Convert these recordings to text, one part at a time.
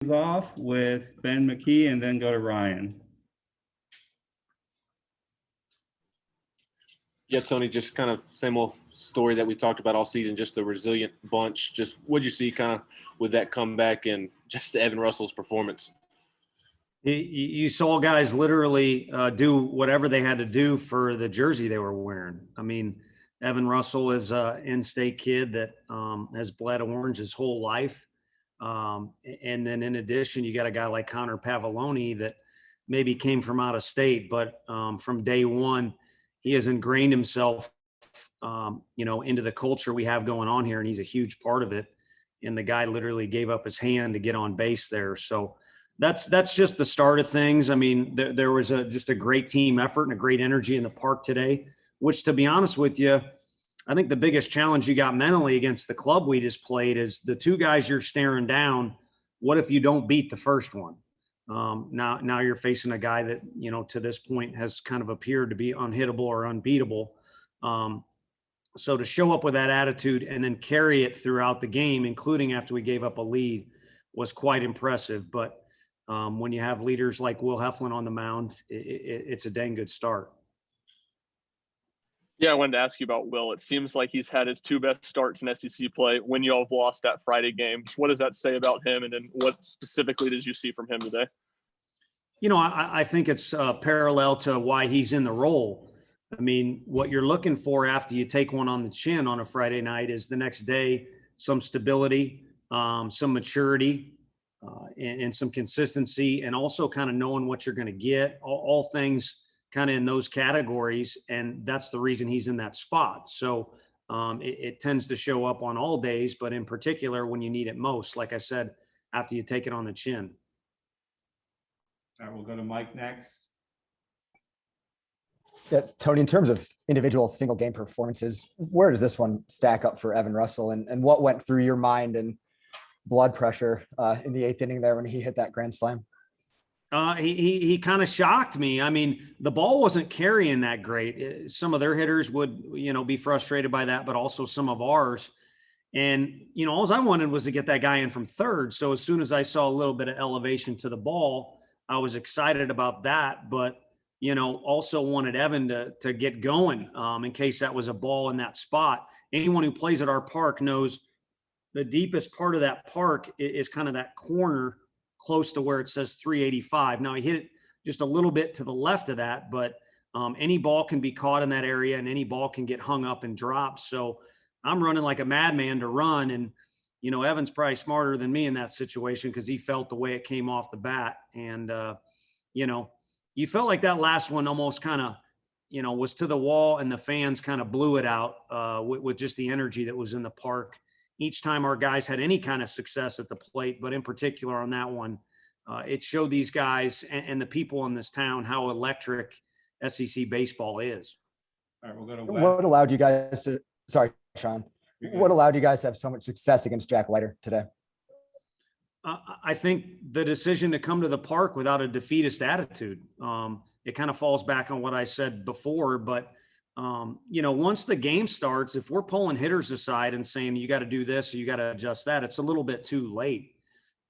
off with Ben McKee and then go to Ryan. Yeah, Tony, just kind of same old story that we talked about all season, just a resilient bunch. Just what'd you see kind of with that comeback and just the Evan Russell's performance? You saw guys literally do whatever they had to do for the jersey they were wearing. I mean, Evan Russell is an in-state kid that has bled orange his whole life. And then in addition, you got a guy like Connor Pavoloni that maybe came from out of state, but from day one, he has ingrained himself, into the culture we have going on here, and he's a huge part of it. And the guy literally gave up his hand to get on base there. So that's just the start of things. I mean, there was just a great team effort and a great energy in the park today, which, to be honest with you, I think the biggest challenge you got mentally against the club we just played is the two guys you're staring down. What if you don't beat the first one? Now you're facing a guy that, to this point has kind of appeared to be unhittable or unbeatable. So to show up with that attitude and then carry it throughout the game, including after we gave up a lead, was quite impressive. But when you have leaders like Will Heflin on the mound, it's a dang good start. Yeah, I wanted to ask you about Will. It seems like he's had his two best starts in SEC play when you all have lost that Friday game. What does that say about him? And then what specifically did you see from him today? I think it's parallel to why he's in the role. I mean, what you're looking for after you take one on the chin on a Friday night is the next day, some stability, some maturity, and some consistency, and also kind of knowing what you're going to get, all things kind of in those categories. And that's the reason he's in that spot. So it tends to show up on all days, but in particular when you need it most, like I said, after you take it on the chin. All right, we'll go to Mike next. Yeah, Tony, in terms of individual single game performances, where does this one stack up for Evan Russell, and what went through your mind and blood pressure in the eighth inning there when he hit that grand slam? He kind of shocked me. I mean, the ball wasn't carrying that great. Some of their hitters would, be frustrated by that, but also some of ours. And, all I wanted was to get that guy in from third. So as soon as I saw a little bit of elevation to the ball, I was excited about that. But, also wanted Evan to get going in case that was a ball in that spot. Anyone who plays at our park knows the deepest part of that park is kind of that corner close to where it says 385. Now he hit it just a little bit to the left of that, but any ball can be caught in that area and any ball can get hung up and dropped. So I'm running like a madman to run. And, Evan's probably smarter than me in that situation because he felt the way it came off the bat. And, you felt like that last one almost kind of, was to the wall and the fans kind of blew it out with just the energy that was in the park each time our guys had any kind of success at the plate. But in particular on that one, it showed these guys and the people in this town how electric SEC baseball is. All right, we'll go to What allowed you guys to, sorry, Sean, what allowed you guys to have so much success against Jack Leiter today? I think the decision to come to the park without a defeatist attitude, it kind of falls back on what I said before, but once the game starts, if we're pulling hitters aside and saying, you got to do this, or you got to adjust that, it's a little bit too late.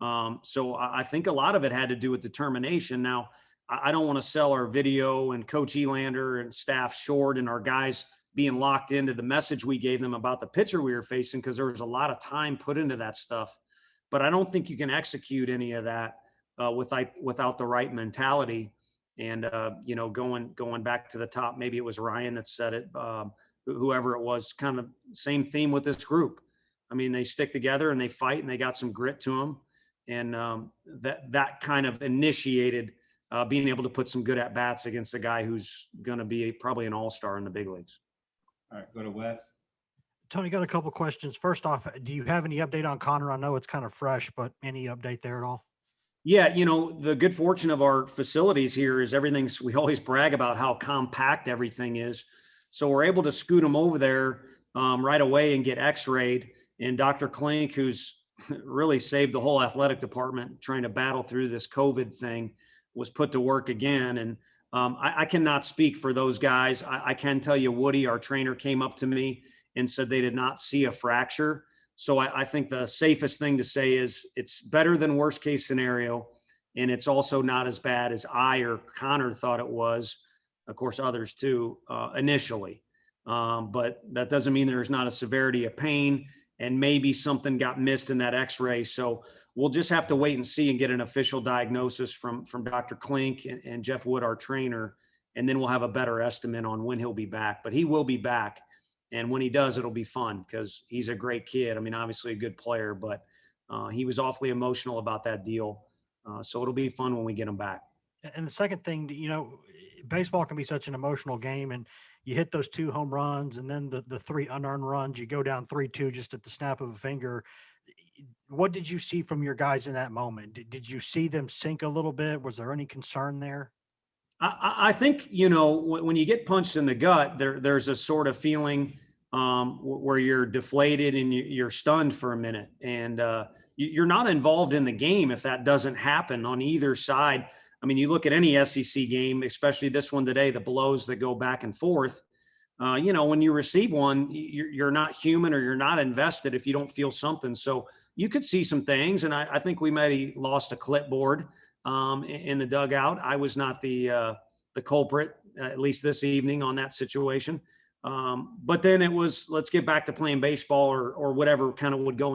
So I think a lot of it had to do with determination. Now, I don't want to sell our video and Coach Elander and staff short and our guys being locked into the message we gave them about the pitcher we were facing, because there was a lot of time put into that stuff. But I don't think you can execute any of that without the right mentality. And, going back to the top, maybe it was Ryan that said it, whoever it was, kind of same theme with this group. I mean, they stick together and they fight and they got some grit to them. And that kind of initiated being able to put some good at-bats against a guy who's going to be probably an all-star in the big leagues. All right, go to Wes. Tony, got a couple questions. First off, do you have any update on Connor? I know it's kind of fresh, but any update there at all? Yeah, the good fortune of our facilities here is we always brag about how compact everything is. So we're able to scoot them over there right away and get x-rayed. And Dr. Klink, who's really saved the whole athletic department trying to battle through this COVID thing, was put to work again. And I cannot speak for those guys. I can tell you Woody, our trainer, came up to me and said they did not see a fracture. So I think the safest thing to say is it's better than worst case scenario. And it's also not as bad as I or Connor thought it was. Of course, others too, initially. But that doesn't mean there's not a severity of pain, and maybe something got missed in that x-ray. So we'll just have to wait and see and get an official diagnosis from Dr. Klink and Jeff Wood, our trainer. And then we'll have a better estimate on when he'll be back, but he will be back. And when he does, it'll be fun because he's a great kid. I mean, obviously a good player, but he was awfully emotional about that deal. So it'll be fun when we get him back. And the second thing, baseball can be such an emotional game, and you hit those 2 home runs and then the 3 unearned runs, you go down 3-2 just at the snap of a finger. What did you see from your guys in that moment? Did you see them sink a little bit? Was there any concern there? I think, when you get punched in the gut, there's a sort of feeling where you're deflated and you're stunned for a minute. And you're not involved in the game if that doesn't happen on either side. I mean, you look at any SEC game, especially this one today, the blows that go back and forth. When you receive one, you're not human or you're not invested if you don't feel something. So you could see some things. And I think we might have lost a clipboard in the dugout. I was not the culprit, at least this evening, on that situation. But then it was, let's get back to playing baseball or whatever kind of would go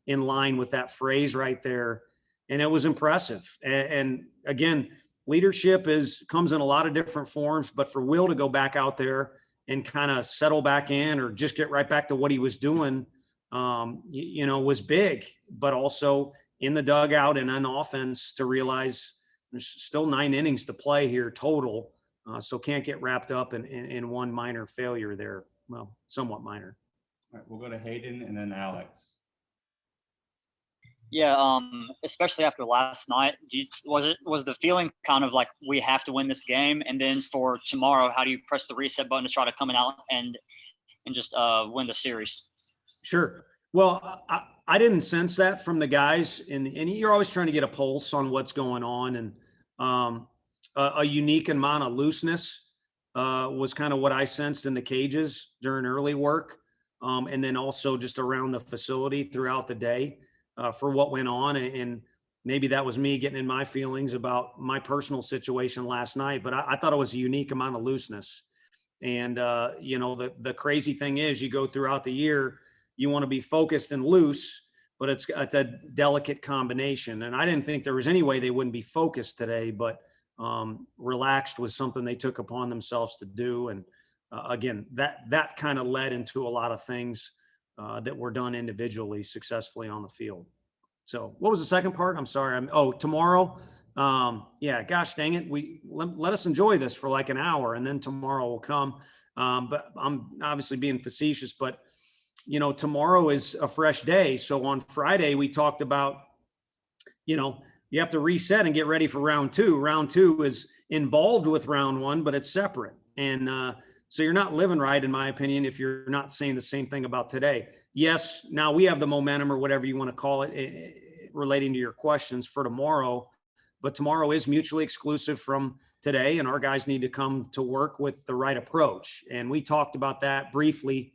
in line with that phrase right there. And it was impressive. And again, leadership comes in a lot of different forms, but for Will to go back out there and kind of settle back in or just get right back to what he was doing, was big, but also in the dugout and on offense to realize there's still 9 innings to play here total. So can't get wrapped up in one minor failure there. Well, somewhat minor. All right, we'll go to Hayden and then Alex. Yeah, especially after last night, was the feeling kind of like we have to win this game? And then for tomorrow, how do you press the reset button to try to come out and just win the series? Sure. Well, I didn't sense that from the guys, and you're always trying to get a pulse on what's going on, and a unique amount of looseness was kind of what I sensed in the cages during early work, and then also just around the facility throughout the day for what went on. And maybe that was me getting in my feelings about my personal situation last night, but I thought it was a unique amount of looseness. And, the crazy thing is you go throughout the year, you want to be focused and loose, but it's a delicate combination. And I didn't think there was any way they wouldn't be focused today, but relaxed was something they took upon themselves to do. And again, that kind of led into a lot of things that were done individually successfully on the field. So what was the second part? I'm sorry. Tomorrow. Gosh dang it. Let us enjoy this for like an hour and then tomorrow will come. But I'm obviously being facetious, but tomorrow is a fresh day. So on Friday, we talked about, you have to reset and get ready for round 2. Round 2 is involved with round 1, but it's separate. And so you're not living right, in my opinion, if you're not saying the same thing about today. Yes, now we have the momentum or whatever you want to call it relating to your questions for tomorrow, but tomorrow is mutually exclusive from today, and our guys need to come to work with the right approach. And we talked about that briefly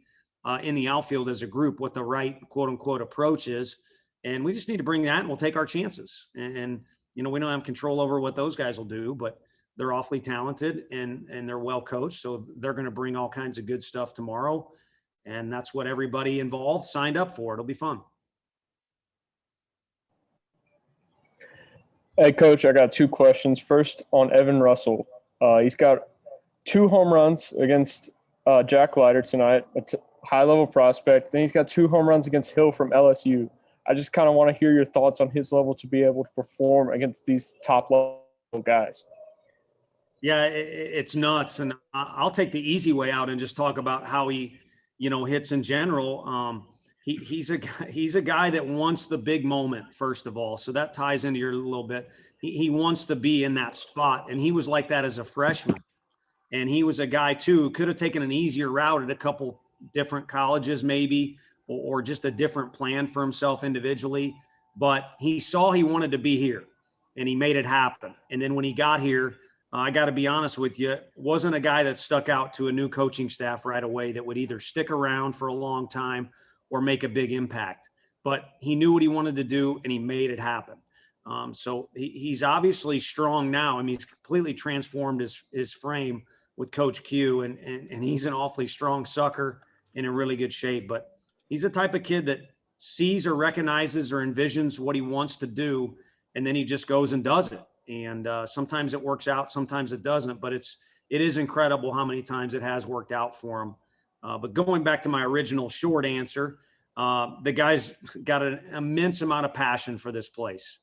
in the outfield as a group, what the right quote unquote approach is. And we just need to bring that and we'll take our chances. And we don't have control over what those guys will do, but they're awfully talented and they're well coached. So they're going to bring all kinds of good stuff tomorrow. And that's what everybody involved signed up for. It'll be fun. Hey, Coach, I got 2 questions. First, on Evan Russell. He's got 2 home runs against Jack Leiter tonight. It's a high-level prospect. Then he's got 2 home runs against Hill from LSU. I just kind of want to hear your thoughts on his level to be able to perform against these top-level guys. Yeah, it's nuts. And I'll take the easy way out and just talk about how he, hits in general. He's a guy that wants the big moment, first of all. So that ties into your little bit. He wants to be in that spot. And he was like that as a freshman. And he was a guy, too, who could have taken an easier route at a couple different colleges maybe, or just a different plan for himself individually. But he saw he wanted to be here, and he made it happen. And then when he got here, I got to be honest with you, wasn't a guy that stuck out to a new coaching staff right away that would either stick around for a long time or make a big impact. But he knew what he wanted to do, and he made it happen. So he's obviously strong now. I mean, he's completely transformed his frame with Coach Q, and he's an awfully strong sucker and in really good shape. But he's the type of kid that sees or recognizes or envisions what he wants to do, and then he just goes and does it. And sometimes it works out, sometimes it doesn't. But it is incredible how many times it has worked out for him. But going back to my original short answer, the guy's got an immense amount of passion for this place.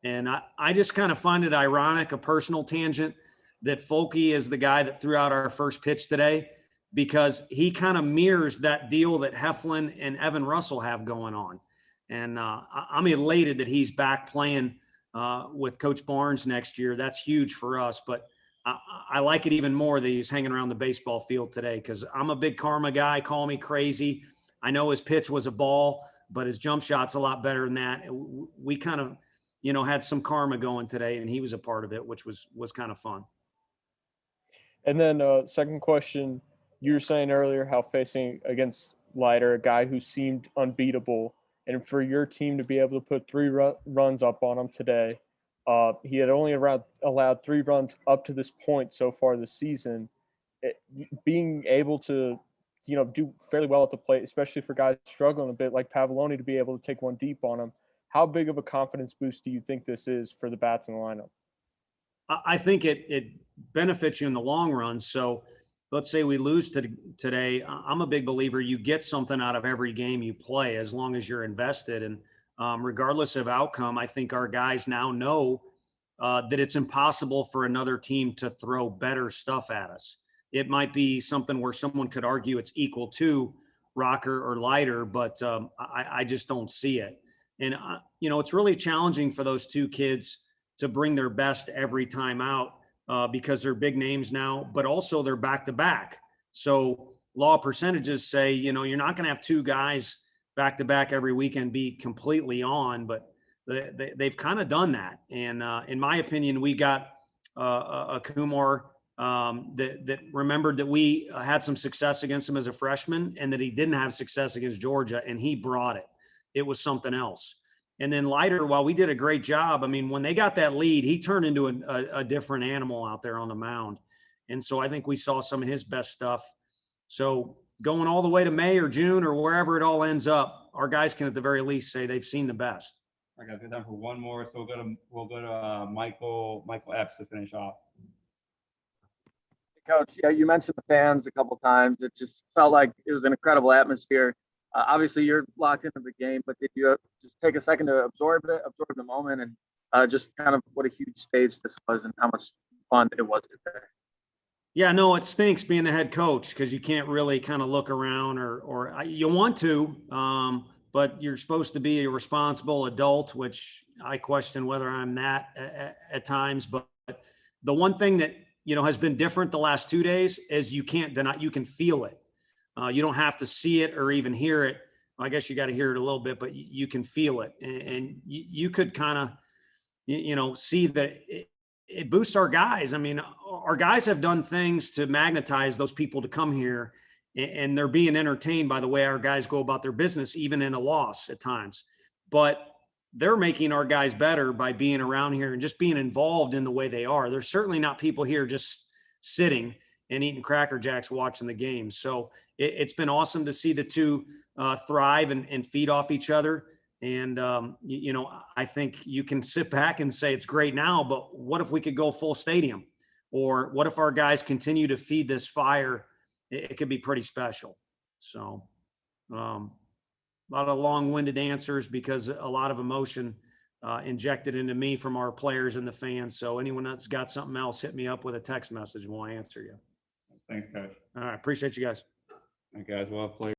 And I just kind of find it ironic, a personal tangent, that Folke is the guy that threw out our first pitch today, because he kind of mirrors that deal that Heflin and Evan Russell have going on. And I'm elated that he's back playing with Coach Barnes next year. That's huge for us. But I like it even more that he's hanging around the baseball field today, because I'm a big karma guy. Call me crazy. I know his pitch was a ball, but his jump shot's a lot better than that. We kind of, had some karma going today, and he was a part of it, which was kind of fun. And then second question, you were saying earlier how facing against Leiter, a guy who seemed unbeatable, and for your team to be able to put 3 runs up on him today, he had only allowed 3 runs up to this point so far this season. Being able to, do fairly well at the plate, especially for guys struggling a bit like Pavoloni, to be able to take one deep on him. How big of a confidence boost do you think this is for the bats in the lineup? I think it benefits you in the long run. So let's say we lose today. I'm a big believer you get something out of every game you play as long as you're invested. And regardless of outcome, I think our guys now know that it's impossible for another team to throw better stuff at us. It might be something where someone could argue it's equal to Rocker or Leiter, but I just don't see it. And, it's really challenging for those 2 kids to bring their best every time out because they're big names now, but also they're back-to-back. So law of percentages say, you're not going to have 2 guys back-to-back every weekend be completely on, but they've kind of done that. And in my opinion, we got a Kumar that remembered that we had some success against him as a freshman, and that he didn't have success against Georgia, and he brought it. It was something else. And then Leiter, while we did a great job, I mean, when they got that lead, he turned into a different animal out there on the mound. And so I think we saw some of his best stuff. So going all the way to May or June or wherever it all ends up, our guys can at the very least say they've seen the best. I got time for one more, so we'll go to Michael Epps to finish off. Coach, yeah, you mentioned the fans a couple times. It just felt like it was an incredible atmosphere. Obviously, you're locked into the game, but did you just take a second to absorb the moment, and just kind of what a huge stage this was and how much fun it was today? Yeah, no, it stinks being the head coach because you can't really kind of look around or you want to, but you're supposed to be a responsible adult, which I question whether I'm that at times. But the one thing that, has been different the last 2 days is you can't deny, you can feel it. You don't have to see it or even hear it. I guess you got to hear it a little bit, but you can feel it. And you could kind of, see that it boosts our guys. I mean, our guys have done things to magnetize those people to come here, and they're being entertained by the way our guys go about their business, even in a loss at times. But they're making our guys better by being around here and just being involved in the way they are. There's certainly not people here just sitting and eating Cracker Jacks watching the game. So it's been awesome to see the 2 thrive and feed off each other. And, I think you can sit back and say it's great now, but what if we could go full stadium? Or what if our guys continue to feed this fire? It could be pretty special. So a lot of long-winded answers because a lot of emotion injected into me from our players and the fans. So anyone that's got something else, hit me up with a text message and we'll answer you. Thanks, Coach. All right. Appreciate you guys. All right, guys. Well played.